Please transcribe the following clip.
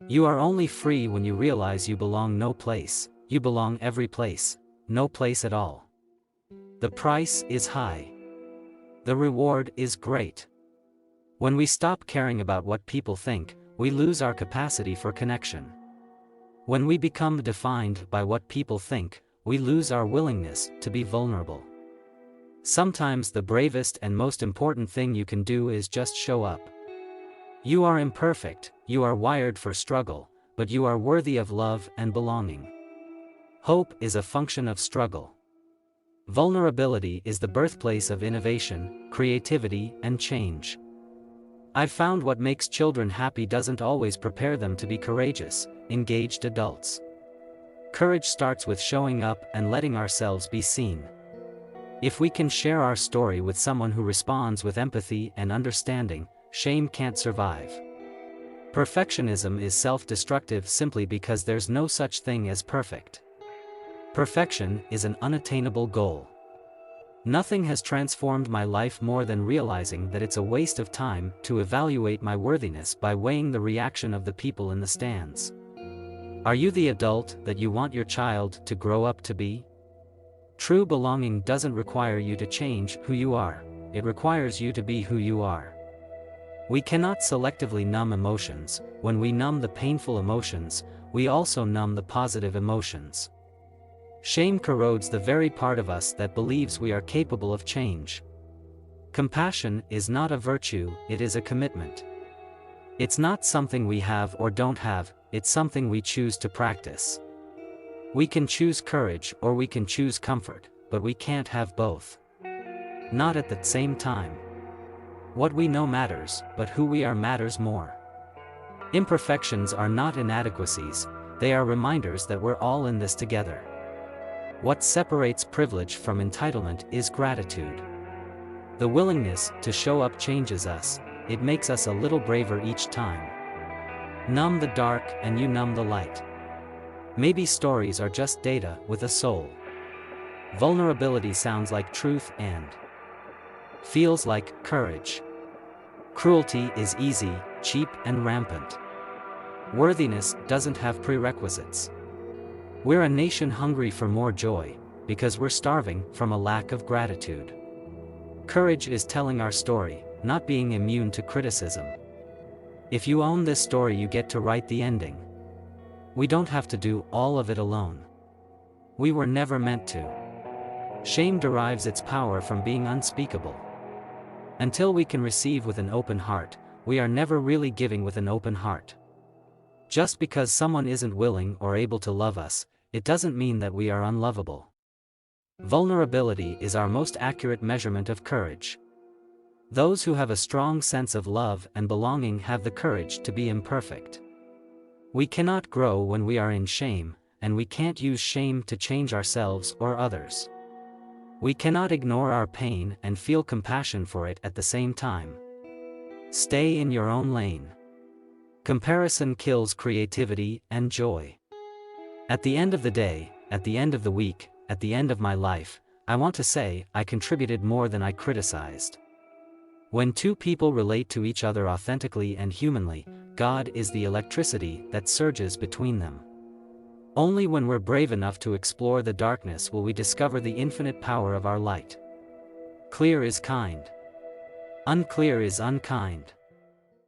You are only free when you realize you belong no place, you belong every place, no place at all. The price is high. The reward is great. When we stop caring about what people think, we lose our capacity for connection. When we become defined by what people think, we lose our willingness to be vulnerable. Sometimes the bravest and most important thing you can do is just show up. You are imperfect, you are wired for struggle, but you are worthy of love and belonging. Hope is a function of struggle. Vulnerability is the birthplace of innovation, creativity, and change. I've found what makes children happy doesn't always prepare them to be courageous, engaged adults. Courage starts with showing up and letting ourselves be seen. If we can share our story with someone who responds with empathy and understanding, shame can't survive. Perfectionism is self-destructive simply because there's no such thing as perfect. Perfection is an unattainable goal. Nothing has transformed my life more than realizing that it's a waste of time to evaluate my worthiness by weighing the reaction of the people in the stands. Are you the adult that you want your child to grow up to be? True belonging doesn't require you to change who you are, it requires you to be who you are. We cannot selectively numb emotions. When we numb the painful emotions, we also numb the positive emotions. Shame corrodes the very part of us that believes we are capable of change. Compassion is not a virtue, it is a commitment. It's not something we have or don't have, it's something we choose to practice. We can choose courage or we can choose comfort, but we can't have both. Not at the same time. What we know matters, but who we are matters more. Imperfections are not inadequacies, they are reminders that we're all in this together. What separates privilege from entitlement is gratitude. The willingness to show up changes us, it makes us a little braver each time. Numb the dark and you numb the light. Maybe stories are just data with a soul. Vulnerability sounds like truth and feels like courage. Cruelty is easy, cheap, and rampant. Worthiness doesn't have prerequisites. We're a nation hungry for more joy, because we're starving from a lack of gratitude. Courage is telling our story, not being immune to criticism. If you own this story, you get to write the ending. We don't have to do all of it alone. We were never meant to. Shame derives its power from being unspeakable. Until we can receive with an open heart, we are never really giving with an open heart. Just because someone isn't willing or able to love us, it doesn't mean that we are unlovable. Vulnerability is our most accurate measurement of courage. Those who have a strong sense of love and belonging have the courage to be imperfect. We cannot grow when we are in shame, and we can't use shame to change ourselves or others. We cannot ignore our pain and feel compassion for it at the same time. Stay in your own lane. Comparison kills creativity and joy. At the end of the day, at the end of the week, at the end of my life, I want to say I contributed more than I criticized. When two people relate to each other authentically and humanly, God is the electricity that surges between them. Only when we're brave enough to explore the darkness will we discover the infinite power of our light. Clear is kind. Unclear is unkind.